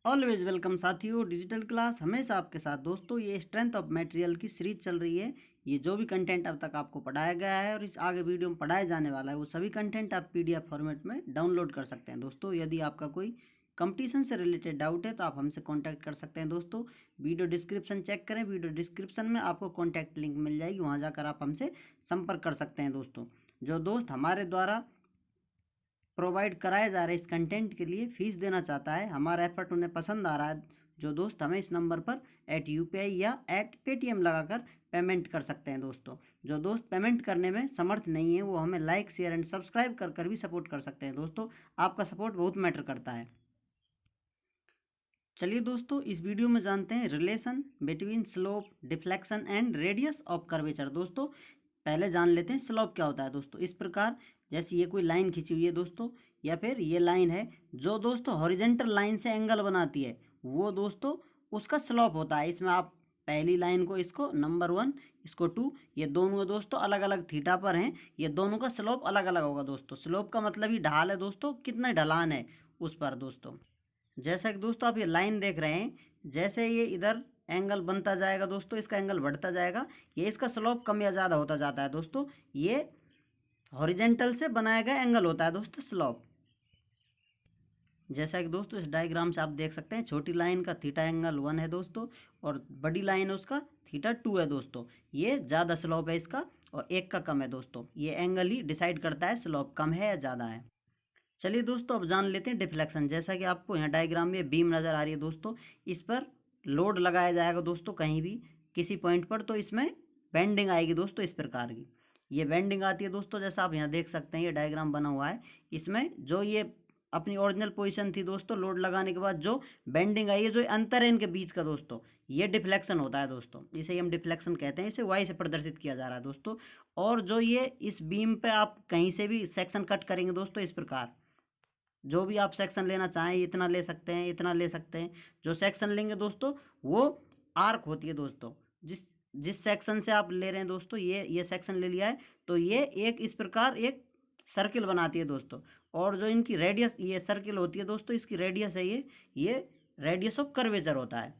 Always welcome साथियों। Digital class हमेशा आपके साथ। दोस्तों, ये स्ट्रेंथ ऑफ मटेरियल की सीरीज चल रही है। ये जो भी कंटेंट अब तक आपको पढ़ाया गया है और इस आगे वीडियो में पढ़ाया जाने वाला है, वो सभी कंटेंट आप पीडीएफ फॉर्मेट में डाउनलोड कर सकते हैं। दोस्तों, यदि आपका कोई कंपटीशन से रिलेटेड डाउट है तो आप हमसे कॉन्टैक्ट कर सकते हैं। दोस्तों, वीडियो डिस्क्रिप्शन चेक करें। वीडियो डिस्क्रिप्शन में आपको कॉन्टैक्ट लिंक मिल जाएगी, वहाँ जाकर आप हमसे संपर्क कर सकते हैं। दोस्तों, जो दोस्त हमारे द्वारा प्रोवाइड कराए जा रहे इस कंटेंट के लिए फीस देना चाहता है, हमारा एफर्ट उन्हें पसंद आ रहा है, जो दोस्त हमें इस नंबर पर @UPI या @Paytm लगाकर पेमेंट कर सकते हैं। दोस्तों, जो दोस्त पेमेंट करने में समर्थ नहीं है वो हमें लाइक शेयर एंड सब्सक्राइब कर भी सपोर्ट कर सकते हैं। दोस्तों, आपका सपोर्ट बहुत मैटर करता है। चलिए दोस्तों, इस वीडियो में जानते हैं relation between slope, deflection and radius of curvature. दोस्तों, पहले जान लेते हैं स्लोप क्या होता है। दोस्तों, इस प्रकार जैसे ये कोई लाइन खींची हुई है दोस्तों, या फिर ये लाइन है जो दोस्तों हॉरिजेंटल लाइन से एंगल बनाती है, वो दोस्तों उसका स्लोप होता है। इसमें आप पहली लाइन को, इसको नंबर 1, इसको 2, ये दोनों दोस्तों अलग अलग थीटा पर हैं, ये दोनों का स्लोप अलग अलग होगा। दोस्तों, स्लोप का मतलब ही ढाल है दोस्तों, कितना ढलान है उस पर। दोस्तों, जैसा कि दोस्तों आप ये लाइन देख रहे हैं, जैसे ये इधर एंगल बनता जाएगा दोस्तों, इसका एंगल बढ़ता जाएगा, ये इसका स्लोप कम या ज़्यादा होता जाता है। दोस्तों, ये हॉरिजेंटल से बनाया गया एंगल होता है दोस्तों, स्लोप। जैसा कि दोस्तों इस डायग्राम से आप देख सकते हैं, छोटी लाइन का थीटा एंगल 1 है दोस्तों, और बड़ी लाइन है उसका थीटा 2 है। दोस्तों, ये ज़्यादा स्लोप है इसका और एक का कम है। दोस्तों, ये एंगल ही डिसाइड करता है स्लोप कम है या ज़्यादा है। चलिए दोस्तों, अब जान लेते हैं डिफ्लेक्शन। जैसा कि आपको यहाँ डायग्राम में बीम नज़र आ रही है दोस्तों, इस पर लोड लगाया जाएगा दोस्तों कहीं भी किसी पॉइंट पर, तो इसमें बेंडिंग आएगी दोस्तों इस प्रकार की। ये बेंडिंग आती है दोस्तों, जैसा आप यहाँ देख सकते हैं, ये डायग्राम बना हुआ है। इसमें जो ये अपनी ओरिजिनल पोजीशन थी दोस्तों, लोड लगाने के बाद जो बेंडिंग आई है, जो अंतर है इनके बीच का दोस्तों, ये डिफ्लेक्शन होता है। दोस्तों, इसे हम डिफ्लेक्शन कहते हैं। इसे वाई से प्रदर्शित किया जा रहा है दोस्तों। और जो ये इस बीम पे आप कहीं से भी सेक्शन कट करेंगे दोस्तों, इस प्रकार जो भी आप सेक्शन लेना चाहें, इतना ले सकते हैं, इतना ले सकते हैं। जो सेक्शन लेंगे दोस्तों, वो आर्क होती है दोस्तों। जिस जिस सेक्शन से आप ले रहे हैं दोस्तों, ये सेक्शन ले लिया है, तो ये एक इस प्रकार एक सर्किल बनाती है दोस्तों। और जो इनकी रेडियस, ये सर्किल होती है दोस्तों, इसकी रेडियस है ये रेडियस ऑफ कर्वेचर होता है।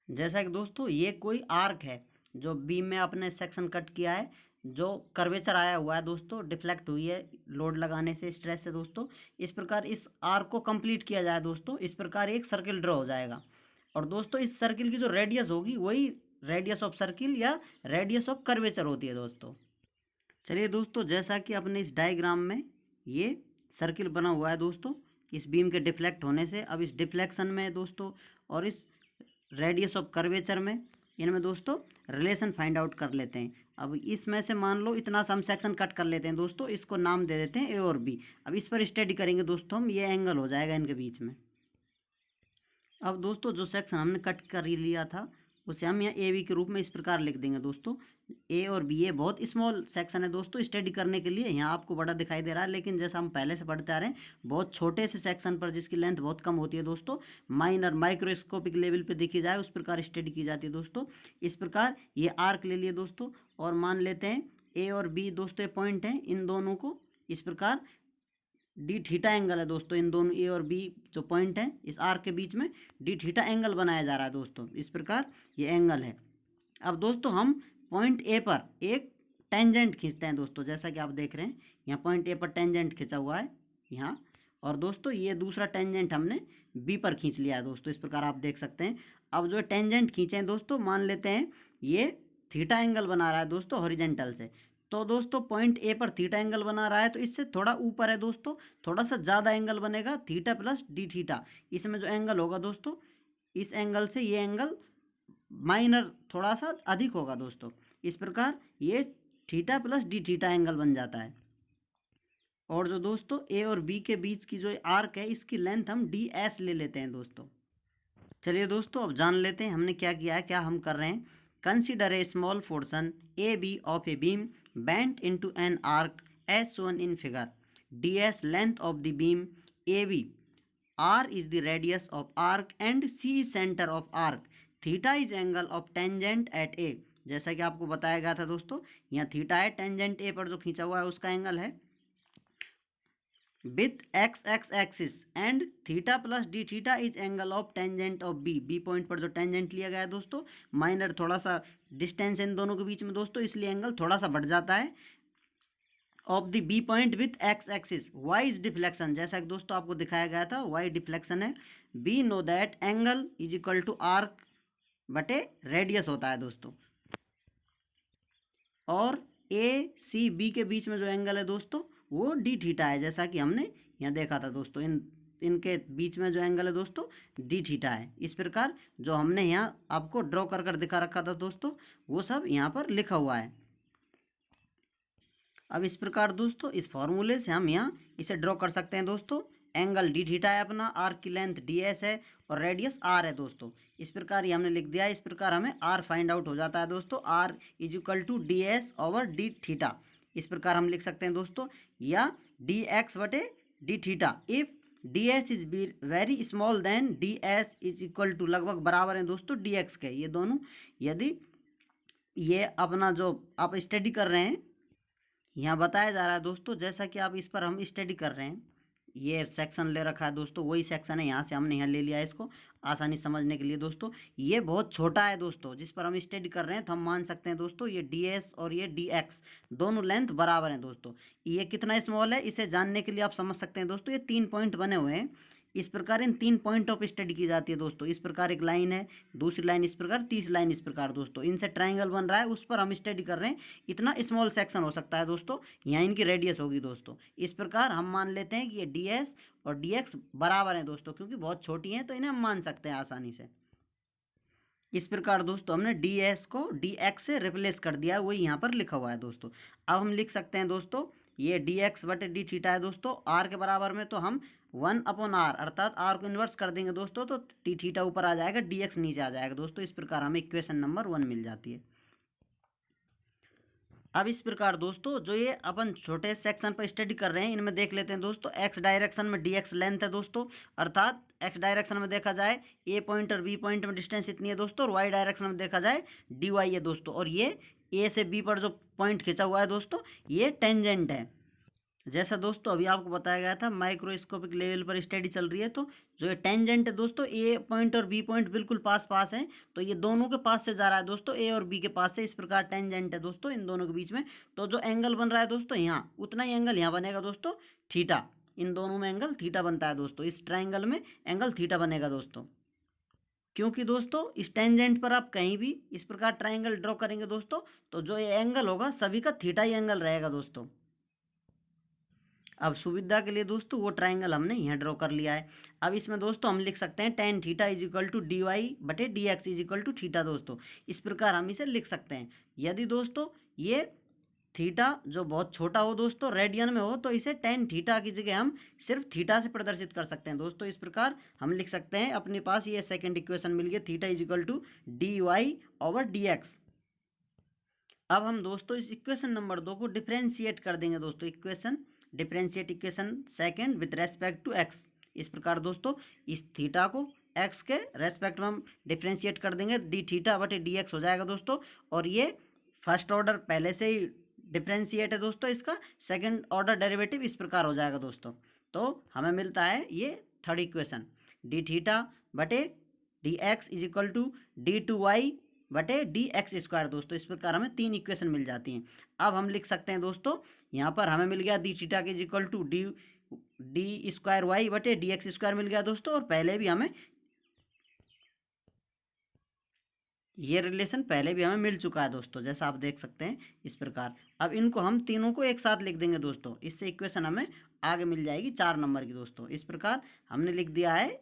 जैसा कि दोस्तों ये कोई आर्क है, जो बीम में आपने सेक्शन कट किया है, जो कर्वेचर आया हुआ है दोस्तों, डिफ्लेक्ट हुई है लोड लगाने से, स्ट्रेस से दोस्तों। इस प्रकार इस आर्क को कंप्लीट किया जाए दोस्तों, इस प्रकार एक सर्किल ड्रॉ हो जाएगा। और दोस्तों इस सर्किल की जो रेडियस होगी, वही रेडियस ऑफ सर्किल या रेडियस ऑफ कर्वेचर होती है दोस्तों। चलिए दोस्तों, जैसा कि अपने इस डायग्राम में ये सर्किल बना हुआ है दोस्तों, इस बीम के डिफ्लेक्ट होने से, अब इस डिफ्लेक्शन में दोस्तों और इस रेडियस ऑफ कर्वेचर में, इनमें दोस्तों रिलेशन फाइंड आउट कर लेते हैं। अब इसमें से मान लो इतना सा हम सेक्शन कट कर लेते हैं दोस्तों, इसको नाम दे देते हैं ए और बी। अब इस पर स्टडी करेंगे दोस्तों हम, ये एंगल हो जाएगा इनके बीच में। अब दोस्तों जो सेक्शन हमने कट कर लिया था, उसे हम यहाँ ए बी के रूप में इस प्रकार लिख देंगे दोस्तों। ए और बी, ये बहुत स्मॉल सेक्शन है दोस्तों, स्टडी करने के लिए यहाँ आपको बड़ा दिखाई दे रहा है, लेकिन जैसा हम पहले से पढ़ते आ रहे हैं, बहुत छोटे से सेक्शन पर जिसकी लेंथ बहुत कम होती है दोस्तों, माइनर माइक्रोस्कोपिक लेवल पे देखी जाए, उस प्रकार स्टडी की जाती है दोस्तों। इस प्रकार ये आर्क ले लिए दोस्तों, और मान लेते हैं ए और बी दोस्तों ये पॉइंट हैं, इन दोनों को इस प्रकार डी थीटा एंगल है दोस्तों, इन दोनों ए और बी जो पॉइंट हैं इस आर्क के बीच में डी थीटा एंगल बनाया जा रहा है दोस्तों, इस प्रकार ये एंगल है। अब दोस्तों हम पॉइंट ए पर एक टेंजेंट खींचते हैं दोस्तों, जैसा कि आप देख रहे हैं यहाँ पॉइंट ए पर टेंजेंट खींचा हुआ है यहाँ। और दोस्तों ये दूसरा टेंजेंट हमने बी पर खींच लिया है दोस्तों, इस प्रकार आप देख सकते हैं। अब जो टेंजेंट खींचे हैं दोस्तों, मान लेते हैं ये थीटा एंगल बना रहा है दोस्तों हॉरिजेंटल से, तो दोस्तों पॉइंट ए पर थीटा एंगल बना रहा है, तो इससे थोड़ा ऊपर है दोस्तों, थोड़ा सा ज़्यादा एंगल बनेगा, थीटा प्लस डी थीटा। इसमें जो एंगल होगा दोस्तों, इस एंगल से ये एंगल माइनर थोड़ा सा अधिक होगा दोस्तों। इस प्रकार ये theta plus D theta angle बन जाता है। और जो दोस्तों ए और बी के बीच की जो आर्क है, इसकी लेंथ हम डी एस ले लेते हैं दोस्तों। चलिए दोस्तों, अब जान लेते हैं हमने क्या किया है, क्या हम कर रहे हैं। Consider a small portion A B of a beam bent into an arc as shown in figure. D S length of the beam A B, R is the radius of arc and C is centre of arc, theta is angle of tangent at A. जैसा कि आपको बताया गया था दोस्तों, यहाँ theta है, tangent ए पर जो खींचा हुआ है उसका एंगल है। with x axis and theta plus D theta is angle of tangent of B point पर जो टेंजेंट लिया गया है दोस्तों, माइनर थोड़ा सा डिस्टेंस इन दोनों के बीच में दोस्तों, इसलिए एंगल थोड़ा सा बढ़ जाता है। Of the B point with X axis, Y is deflection, जैसा कि दोस्तों आपको दिखाया गया था वाई डिफ्लेक्शन है। We know that angle is equal to arc बटे रेडियस होता है दोस्तों। और ए सी बी के बीच में जो एंगल है दोस्तों वो डी थीटा है, जैसा कि हमने यहाँ देखा था दोस्तों। इनके बीच में जो एंगल है दोस्तों डी थीटा है। इस प्रकार जो हमने यहाँ आपको ड्रॉ कर कर दिखा रखा था दोस्तों, वो सब यहाँ पर लिखा हुआ है। अब इस प्रकार दोस्तों इस फॉर्मूले से हम यहाँ इसे ड्रॉ कर सकते हैं दोस्तों। एंगल डी थीटा है अपना, आर्क की लेंथ डी एस है और रेडियस आर है दोस्तों। इस प्रकार ये हमने लिख दिया है। इस प्रकार हमें आर फाइंड आउट हो जाता है दोस्तों। R is equal to D S over D theta, इस प्रकार हम लिख सकते हैं दोस्तों। या डी एक्स बटे D theta, if D S is very small then D S is equal to, लगभग बराबर हैं दोस्तों डी एक्स के ये दोनों। यदि ये अपना जो आप स्टडी कर रहे हैं यहाँ बताया जा रहा है दोस्तों, जैसा कि आप इस पर हम स्टडी कर रहे हैं, ये सेक्शन ले रखा है दोस्तों, वही सेक्शन है, यहाँ से हमने यहाँ ले लिया है इसको आसानी समझने के लिए दोस्तों। ये बहुत छोटा है दोस्तों जिस पर हम स्टडी कर रहे हैं, तो हम मान सकते हैं दोस्तों ये डी एस और ये डी एक्स दोनों लेंथ बराबर हैं दोस्तों। ये कितना स्मॉल है इसे जानने के लिए आप समझ सकते हैं दोस्तों, ये 3 पॉइंट बने हुए हैं। इस प्रकार इन 3 पॉइंट ऑफ स्टडी की जाती है दोस्तों। इस प्रकार एक लाइन है, दूसरी लाइन इस प्रकार, तीसरी लाइन इस प्रकार दोस्तों, इनसे ट्राइंगल बन रहा है, उस पर हम स्टडी कर रहे हैं। इतना स्मॉल सेक्शन हो सकता है दोस्तों, यहाँ इनकी रेडियस होगी दोस्तों। इस प्रकार हम मान लेते हैं कि ये डी एस और डी एक्स बराबर हैं दोस्तों, क्योंकि बहुत छोटी हैं तो इन्हें हम मान सकते हैं आसानी से। इस प्रकार दोस्तों हमने डी एस को डी एक्स से रिप्लेस कर दिया है, वही यहाँ पर लिखा हुआ है दोस्तों। अब हम लिख सकते हैं दोस्तों ये डी एक्स बटे डी थीटा है दोस्तों, आर के बराबर में, तो हम 1/r अर्थात आर को इन्वर्स कर देंगे दोस्तों, तो डी थीटा ऊपर आ जाएगा, डी एक्स नीचे आ जाएगा दोस्तों। इस प्रकार हमें इक्वेशन नंबर 1 मिल जाती है। अब इस प्रकार दोस्तों जो ये अपन छोटे सेक्शन पर स्टडी कर रहे हैं, इनमें देख लेते हैं दोस्तों। एक्स डायरेक्शन में डी एक्स लेंथ है दोस्तों, अर्थात एक्स डायरेक्शन में देखा जाए ए पॉइंट और बी पॉइंट में डिस्टेंस इतनी है दोस्तों, और वाई डायरेक्शन में देखा जाए डी वाई है दोस्तों। और ये ए से बी पर जो पॉइंट खिंचा हुआ है दोस्तों ये टेंजेंट है। जैसा दोस्तों अभी आपको बताया गया था माइक्रोस्कोपिक लेवल पर स्टडी चल रही है, तो जो ये टेंजेंट है दोस्तों, ए पॉइंट और बी पॉइंट बिल्कुल पास पास हैं, तो ये दोनों के पास से जा रहा है दोस्तों, ए और बी के पास से। इस प्रकार टेंजेंट है दोस्तों इन दोनों के बीच में, तो जो एंगल बन रहा है दोस्तों यहाँ, उतना ही एंगल यहाँ बनेगा दोस्तों थीटा। इन दोनों में एंगल थीटा बनता है दोस्तों, इस ट्राइंगल में एंगल थीटा बनेगा दोस्तों। क्योंकि दोस्तों इस टेंजेंट पर आप कहीं भी इस प्रकार ट्राइंगल ड्रॉ करेंगे दोस्तों, तो जो ये एंगल होगा सभी का थीटा ही एंगल रहेगा दोस्तों। अब सुविधा के लिए दोस्तों वो ट्राइंगल हमने यहाँ ड्रॉ कर लिया है। अब इसमें दोस्तों हम लिख सकते हैं tan theta is equal to D Y बटे D X is equal to theta दोस्तों। इस प्रकार हम इसे लिख सकते हैं। यदि दोस्तों ये थीटा जो बहुत छोटा हो दोस्तों, रेडियन में हो, तो इसे tan थीटा की जगह हम सिर्फ थीटा से प्रदर्शित कर सकते हैं दोस्तों। इस प्रकार हम लिख सकते हैं, अपने पास ये सेकेंड इक्वेशन मिल गया, theta is equal to D Y over D X. अब हम दोस्तों इस इक्वेशन नंबर 2 को डिफ्रेंशिएट कर देंगे दोस्तों। Differentiate equation second with respect to X. इस प्रकार दोस्तों इस थीटा को एक्स के रेस्पेक्ट में हम डिफ्रेंशिएट कर देंगे, डी थीटा बटे डी एक्स हो जाएगा दोस्तों। और ये फर्स्ट ऑर्डर पहले से ही डिफ्रेंशिएट है दोस्तों, इसका सेकंड ऑर्डर डेरिवेटिव इस प्रकार हो जाएगा दोस्तों। तो हमें मिलता है ये थर्ड इक्वेशन, डी थीटा बटे D X is equal to D two Y बटे डी एक्स स्क्वायर दोस्तों। इस प्रकार हमें 3 इक्वेशन मिल जाती हैं। अब हम लिख सकते हैं दोस्तों, यहाँ पर हमें मिल गया डी थीटा के is equal to D square Y बटे डी एक्स स्क्वायर मिल गया दोस्तों। और पहले भी हमें ये रिलेशन पहले भी हमें मिल चुका है दोस्तों, जैसा आप देख सकते हैं इस प्रकार। अब इनको हम तीनों को एक साथ लिख देंगे दोस्तों, इससे इक्वेशन हमें आगे मिल जाएगी 4 नंबर की दोस्तों। इस प्रकार हमने लिख दिया है,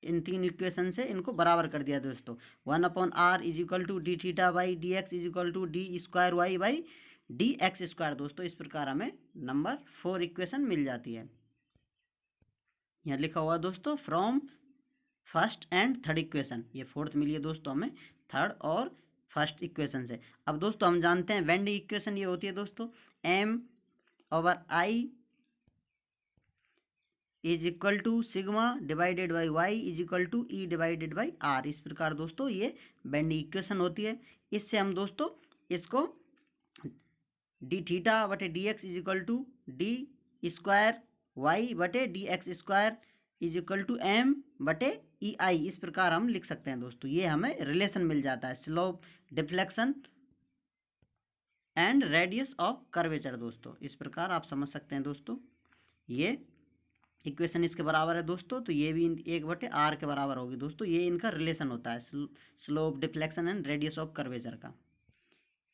इन 3 इक्वेशन से इनको बराबर कर दिया दोस्तों। 1/r is equal to D theta by D X is equal to D square Y by D X square दोस्तों। इस प्रकार हमें नंबर 4 इक्वेशन मिल जाती है। यहाँ लिखा हुआ दोस्तों from first and third equation, ये फोर्थ मिली है दोस्तों हमें थर्ड और फर्स्ट इक्वेशन से। अब दोस्तों हम जानते हैं वेंडी इक्वेशन ये होती है दोस्तों, m/i is equal to sigma divided by y is equal to e divided by r. इस प्रकार दोस्तों ये बेंडी इक्वेशन होती है। इससे हम दोस्तों इसको डी थीटा बटे D X is equal to D square Y बटे D X square is equal to M बटे ई आई, इस प्रकार हम लिख सकते हैं दोस्तों। ये हमें रिलेशन मिल जाता है slope, deflection and radius of curvature दोस्तों। इस प्रकार आप समझ सकते हैं दोस्तों। ये इक्वेशन इसके बराबर है दोस्तों, तो ये भी 1/r के बराबर होगी दोस्तों। ये इनका रिलेशन होता है slope, deflection and radius of curvature का।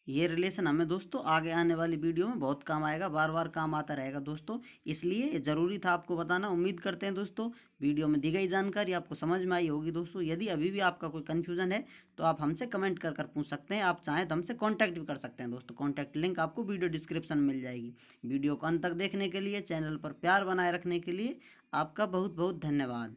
ये रिलेशन हमें दोस्तों आगे आने वाली वीडियो में बहुत काम आएगा, बार बार काम आता रहेगा दोस्तों, इसलिए ज़रूरी था आपको बताना। उम्मीद करते हैं दोस्तों वीडियो में दी गई जानकारी आपको समझ में आई होगी दोस्तों। यदि अभी भी आपका कोई कन्फ्यूज़न है तो आप हमसे कमेंट कर कर पूछ सकते हैं। आप चाहें तो हमसे कॉन्टैक्ट भी कर सकते हैं दोस्तों। कॉन्टैक्ट लिंक आपको वीडियो डिस्क्रिप्शन में मिल जाएगी। वीडियो को अंत तक देखने के लिए, चैनल पर प्यार बनाए रखने के लिए आपका बहुत बहुत धन्यवाद।